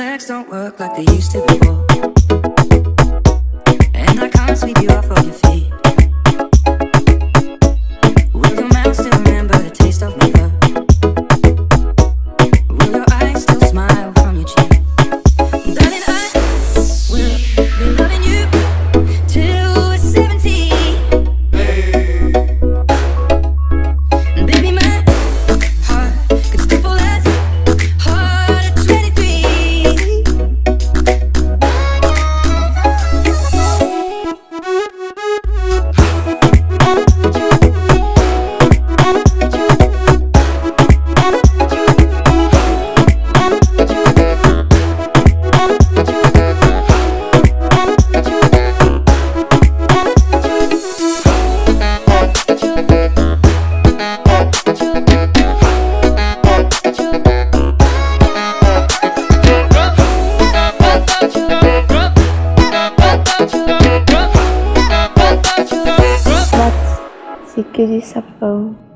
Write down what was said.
legs don't work like they used to before, and I can't sweep you off of your feet. Will your mouth still remember the taste of my love? Will your eyes still smile from your cheek? Darling, I will be loving you till we're 17. And baby, my heart could still fall as hard at 23. Sique de sapão.